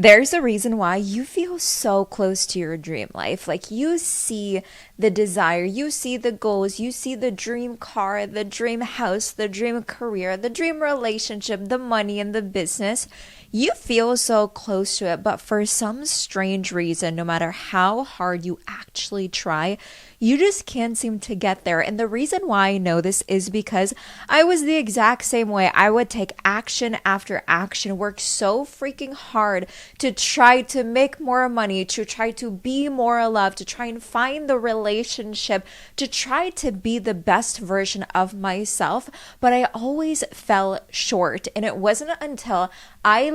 There's a reason why you feel so close to your dream life. Like you see the desire, you see the goals, you see the dream car, the dream house, the dream career, the dream relationship, the money, and the business. You feel so close to it, but for some strange reason, no matter how hard you actually try, you just can't seem to get there. And the reason why I know this is because I was the exact same way. I would take action after action, work so freaking hard to try to make more money, to try to be more loved, to try and find the relationship, to try to be the best version of myself. But I always fell short. And it wasn't until I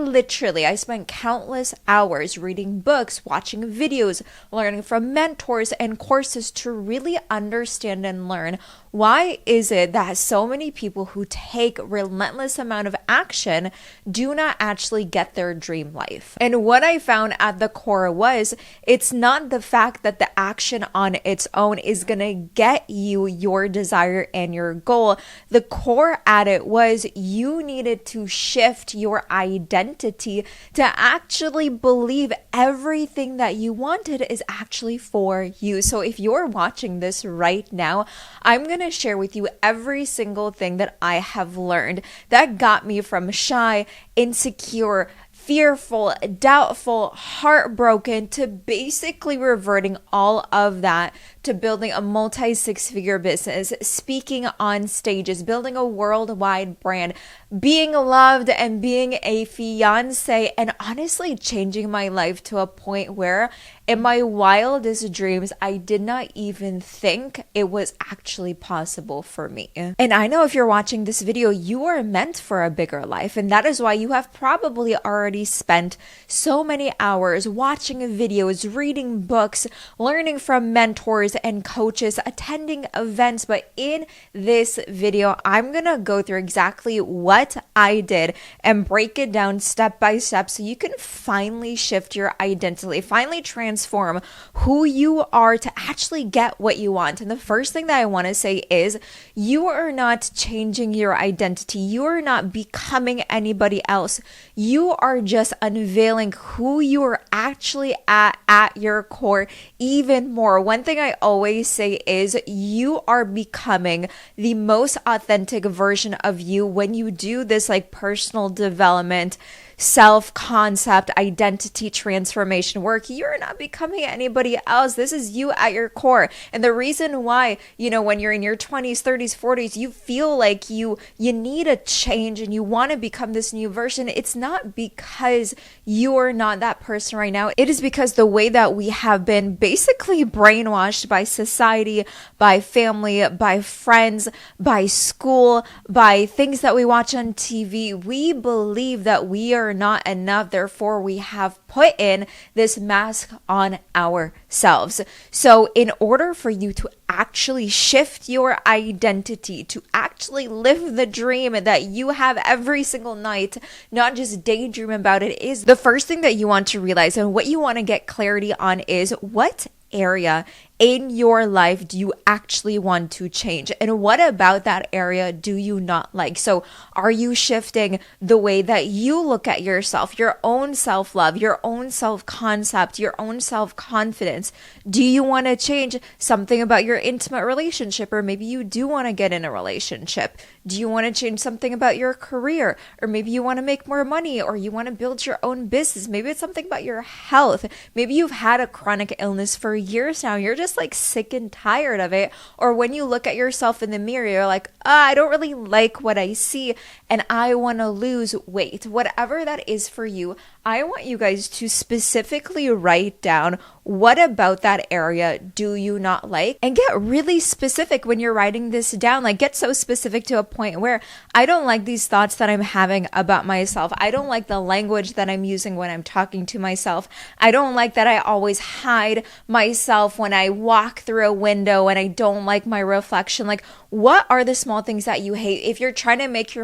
spent countless hours reading books, watching videos, learning from mentors and courses to really understand and learn why is it that so many people who take relentless amount of action do not actually get their dream life. And what I found at the core was it's not the fact that the action on its own is going to get you your desire and your goal. The core at it was you needed to shift your identity to actually believe everything that you wanted is actually for you. So if you're watching this right now, I'm going to share with you every single thing that I have learned that got me from shy, insecure, fearful, doubtful, heartbroken to basically reverting all of that to building a multi-six-figure business, speaking on stages, building a worldwide brand, being loved and being a fiance, and honestly changing my life to a point where in my wildest dreams, I did not even think it was actually possible for me. And I know if you're watching this video, you are meant for a bigger life. And that is why you have probably already spent so many hours watching videos, reading books, learning from mentors and coaches, attending events. But in this video, I'm going to go through exactly what I did and break it down step by step so you can finally shift your identity, finally transform who you are to actually get what you want. And the first thing that I want to say is you are not changing your identity. You are not becoming anybody else. You are just unveiling who you are actually at your core even more. One thing I always say is you are becoming the most authentic version of you when you do this like personal development, self-concept, identity transformation work. You're not becoming anybody else. This is you at your core. And the reason why, when you're in your 20s, 30s, 40s, you feel like you need a change and you want to become this new version. It's not because you are not that person right now. It is because the way that we have been basically brainwashed by society, by family, by friends, by school, by things that we watch on TV, we believe that we are not enough. Therefore, we have put in this mask on ourselves. So in order for you to actually shift your identity, to actually live the dream that you have every single night, not just daydream about it, is the first thing that you want to realize and what you want to get clarity on is what area in your life do you actually want to change? And what about that area do you not like? So are you shifting the way that you look at yourself, your own self-love, your own self-concept, your own self-confidence? Do you want to change something about your intimate relationship? Or maybe you do want to get in a relationship. Do you want to change something about your career? Or maybe you want to make more money, or you want to build your own business. Maybe it's something about your health. Maybe you've had a chronic illness for years now. You're just like sick and tired of it. Or when you look at yourself in the mirror, you're like, I don't really like what I see and I want to lose weight. Whatever that is for you, I want you guys to specifically write down what about that area do you not like, and get really specific when you're writing this down. Like get so specific to a point where I don't like these thoughts that I'm having about myself. I don't like the language that I'm using when I'm talking to myself. I don't like that I always hide myself when I walk through a window and I don't like my reflection. Like what are the small things that you hate? If you're trying to make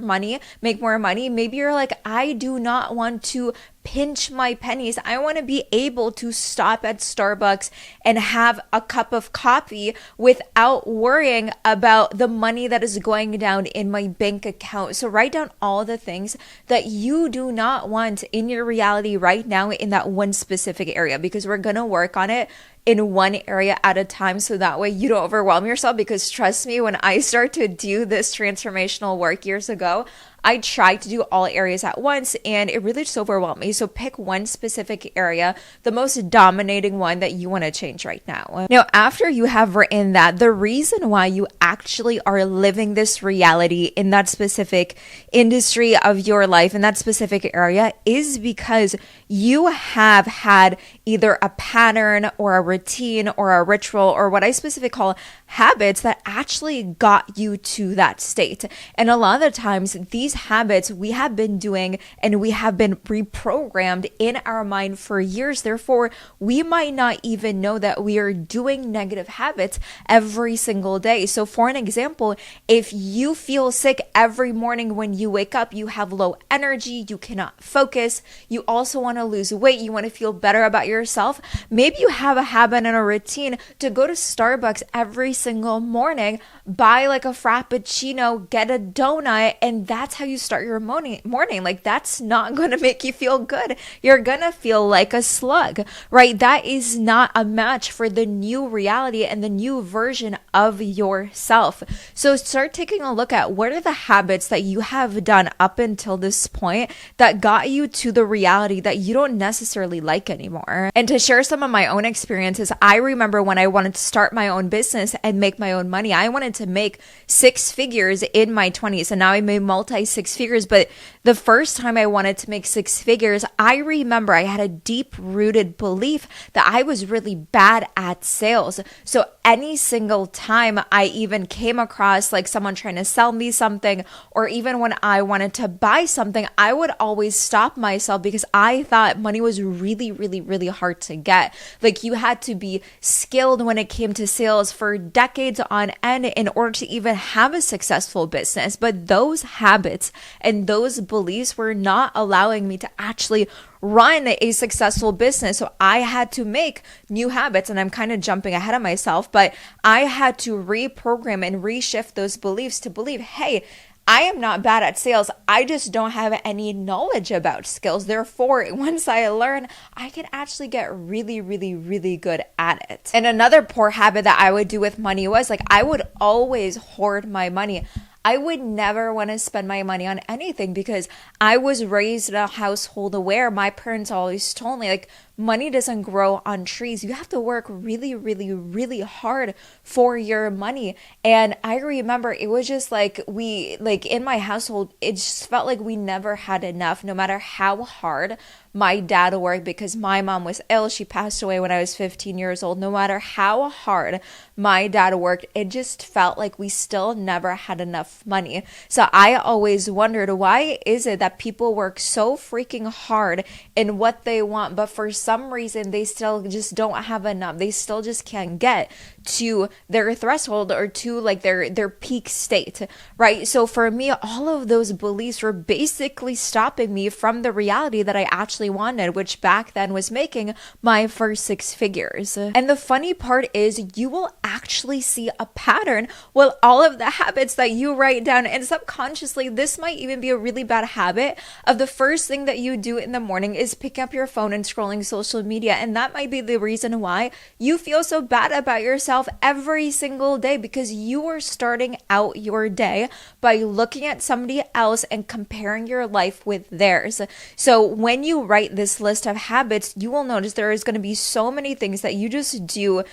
more money, maybe you're like, I do not want to pinch my pennies. I want to be able to stop at Starbucks and have a cup of coffee without worrying about the money that is going down in my bank account. So write down all the things that you do not want in your reality right now in that one specific area, because we're going to work on it in one area at a time, so that way you don't overwhelm yourself. Because trust me, when I started to do this transformational work years ago, I tried to do all areas at once and it really just overwhelmed me. So pick one specific area, the most dominating one that you want to change right now. Now, after you have written that, the reason why you actually are living this reality in that specific industry of your life, in that specific area, is because you have had either a pattern or a routine or a ritual, or what I specifically call habits, that actually got you to that state. And a lot of the times, these habits we have been doing and we have been reprogrammed in our mind for years. Therefore, we might not even know that we are doing negative habits every single day. So for an example, if you feel sick every morning when you wake up, you have low energy, you cannot focus, you also want to lose weight, you want to feel better about yourself, maybe you have a habit and a routine to go to Starbucks every single morning, buy like a frappuccino, get a donut, and that's how you start your morning. Like, that's not going to make you feel good. You're going to feel like a slug, right? That is not a match for the new reality and the new version of yourself. So start taking a look at what are the habits that you have done up until this point that got you to the reality that you don't necessarily like anymore. And to share some of my own experiences, I remember when I wanted to start my own business and make my own money, I wanted to make six figures in my 20s, and now I made multi-six figures. But the first time I wanted to make six figures, I remember I had a deep-rooted belief that I was really bad at sales. So any single time I even came across like someone trying to sell me something, or even when I wanted to buy something, I would always stop myself because I thought money was really, really, really hard to get. Like, you had to be skilled when it came to sales for decades on end in order to even have a successful business. But those habits and those beliefs were not allowing me to actually run a successful business. So I had to make new habits, and I'm kind of jumping ahead of myself, but I had to reprogram and reshift those beliefs to believe, hey, I am not bad at sales. I just don't have any knowledge about skills. Therefore, once I learn, I can actually get really, really, really good at it. And another poor habit that I would do with money was like, I would always hoard my money. I would never want to spend my money on anything because I was raised in a household where my parents always told me, like, money doesn't grow on trees. You have to work really, really, really hard for your money. And I remember it was just like in my household, it just felt like we never had enough, no matter how hard my dad worked, because my mom was ill. She passed away when I was 15 years old. No matter how hard my dad worked, it just felt like we still never had enough money. So I always wondered, why is it that people work so freaking hard in what they want, but for some reason they still just don't have enough? They still just can't get to their threshold or to like their peak state, right? So for me, all of those beliefs were basically stopping me from the reality that I actually wanted, which back then was making my first six figures. And the funny part is, you will actually see a pattern with all of the habits that you write down, and subconsciously this might even be a really bad habit of the first thing that you do in the morning is pick up your phone and scrolling social media. And that might be the reason why you feel so bad about yourself every single day, because you are starting out your day by looking at somebody else and comparing your life with theirs. So when you write this list of habits, you will notice there is going to be so many things that you just do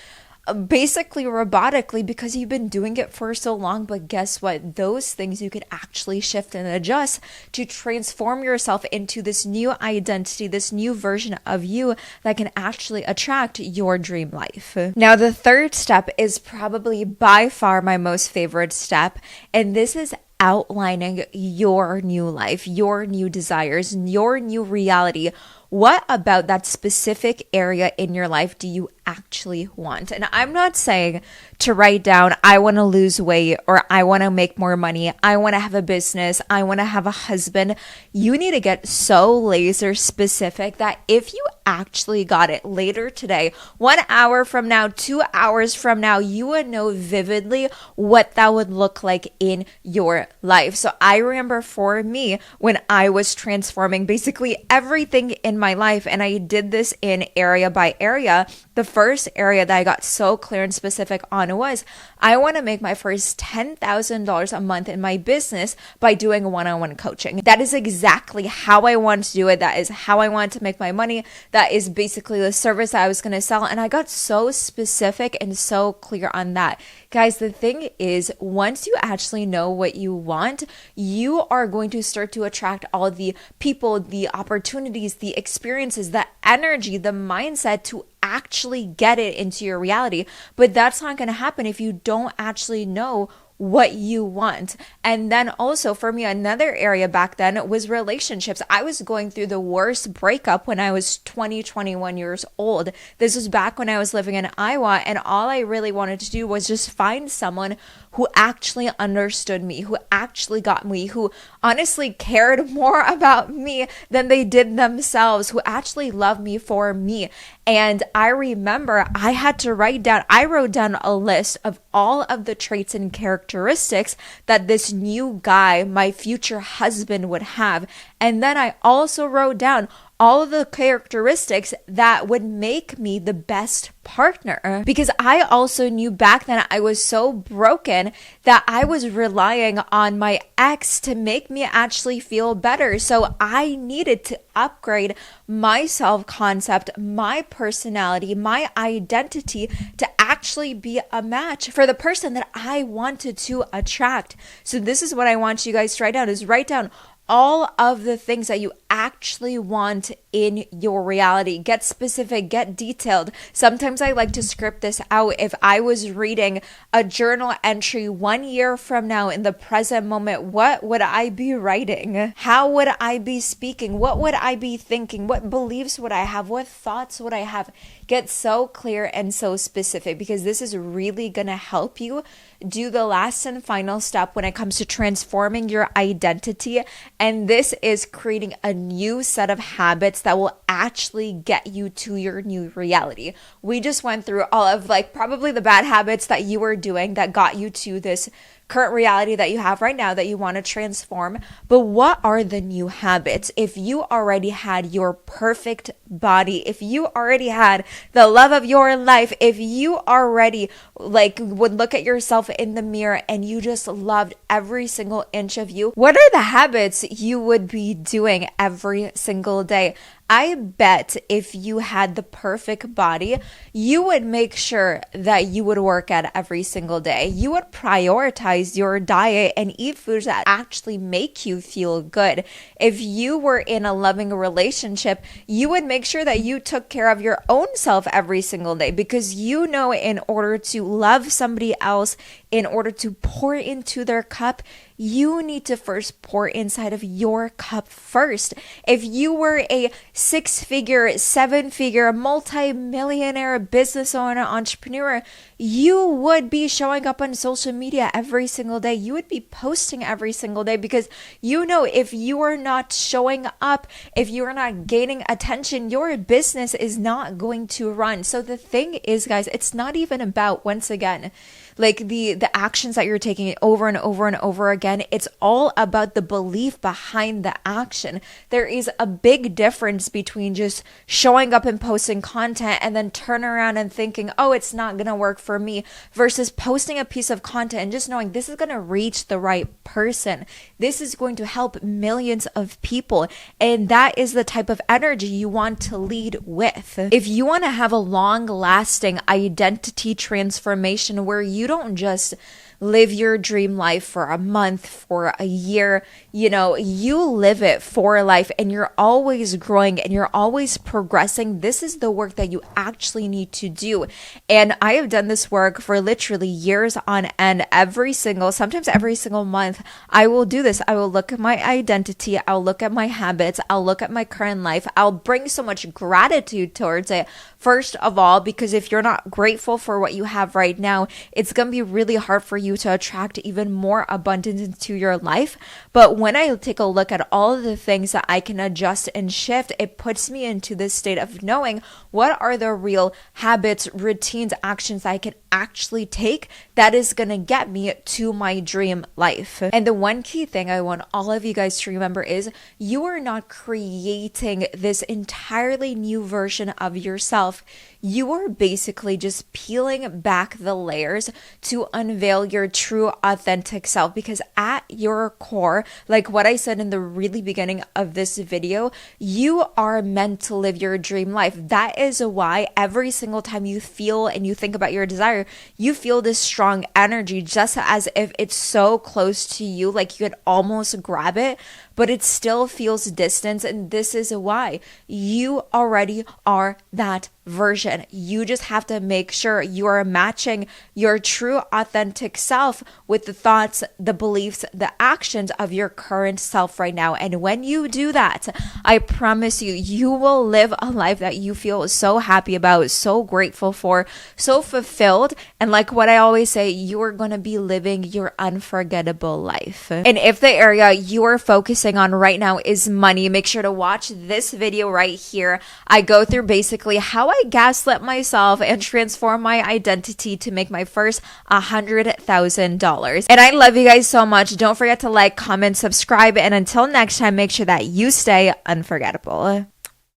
basically robotically because you've been doing it for so long. But guess what? Those things you can actually shift and adjust to transform yourself into this new identity, this new version of you that can actually attract your dream life. Now, the third step is probably by far my most favorite step, and this is outlining your new life, your new desires, your new reality. what about that specific area in your life do you actually want? And I'm not saying to write down, I want to lose weight, or I want to make more money, I want to have a business, I want to have a husband. You need to get so laser specific that if you actually got it later today, 1 hour from now, 2 hours from now, you would know vividly what that would look like in your life. So I remember for me, when I was transforming basically everything in my life, and I did this in area by area, the first area that I got so clear and specific on was I want to make my first $10,000 a month in my business by doing one-on-one coaching. That is exactly how I want to do it. That is how I want to make my money. That is basically the service that I was going to sell. And I got so specific and so clear on that. Guys, the thing is, once you actually know what you want, you are going to start to attract all the people, the opportunities, the experiences, the energy, the mindset to actually get it into your reality. But that's not going to happen if you don't actually know what you want. And then also for me, another area back then was relationships. I was going through the worst breakup when I was 21 years old. This was back when I was living in Iowa, and all I really wanted to do was just find someone who actually understood me, who actually got me, who honestly cared more about me than they did themselves, who actually loved me for me. And I remember I wrote down a list of all of the traits and characteristics that this new guy, my future husband, would have. And then I also wrote down all of the characteristics that would make me the best partner. Because I also knew back then I was so broken that I was relying on my ex to make me actually feel better. So I needed to upgrade my self-concept, my personality, my identity to actually be a match for the person that I wanted to attract. So this is what I want you guys to write down all of the things that you actually want in your reality. Get specific, get detailed. Sometimes I like to script this out. If I was reading a journal entry 1 year from now in the present moment, what would I be writing? How would I be speaking? What would I be thinking? What beliefs would I have? What thoughts would I have? Get so clear and so specific, because this is really going to help you do the last and final step when it comes to transforming your identity. And this is creating a new set of habits that will actually get you to your new reality. We just went through all of probably the bad habits that you were doing that got you to this current reality that you have right now that you want to transform. But what are the new habits? If you already had your perfect body, if you already had the love of your life, if you already would look at yourself in the mirror and you just loved every single inch of you, what are the habits you would be doing every single day? I bet if you had the perfect body, you would make sure that you would work out every single day. You would prioritize your diet and eat foods that actually make you feel good. If you were in a loving relationship, you would make sure that you took care of your own self every single day, because you know in order to love somebody else, in order to pour into their cup, you need to first pour inside of your cup first. If you were a 6-figure, 7-figure, multi-millionaire business owner, entrepreneur, you would be showing up on social media every single day. You would be posting every single day, because you know if you are not showing up, if you are not gaining attention, your business is not going to run. So the thing is, guys, it's not even about, once again, the actions that you're taking over and over and over again. It's all about the belief behind the action. There is a big difference between just showing up and posting content and then turn around and thinking, oh, it's not going to work for me, versus posting a piece of content and just knowing this is going to reach the right person. This is going to help millions of people. And that is the type of energy you want to lead with. If you want to have a long lasting identity transformation where you don't just live your dream life for a month, for a year. You live it for life, and you're always growing and you're always progressing. This is the work that you actually need to do. And I have done this work for literally years on end. Sometimes every single month, I will do this. I will look at my identity. I'll look at my habits. I'll look at my current life. I'll bring so much gratitude towards it. First of all, because if you're not grateful for what you have right now, it's going to be really hard for you to attract even more abundance into your life. But when I take a look at all of the things that I can adjust and shift, it puts me into this state of knowing what are the real habits, routines, actions I can actually take that is going to get me to my dream life. And the one key thing I want all of you guys to remember is you are not creating this entirely new version of yourself. You are basically just peeling back the layers to unveil your true authentic self, because at your core, like what I said in the really beginning of this video, you are meant to live your dream life. That is why every single time you feel and you think about your desire, you feel this strong energy, just as if it's so close to you, like you could almost grab it, but it still feels distant. And this is why you already are that version. You just have to make sure you are matching your true authentic self with the thoughts, the beliefs, the actions of your current self right now. And when you do that, I promise you, you will live a life that you feel so happy about, so grateful for, so fulfilled. And like what I always say, you are going to be living your unforgettable life. And if the area you are focusing on right now is money, make sure to watch this video right here. I go through basically how I gaslit myself and transform my identity to make my first $100,000. And I love you guys so much. Don't forget to like, comment, subscribe, and until next time, make sure that you stay unforgettable.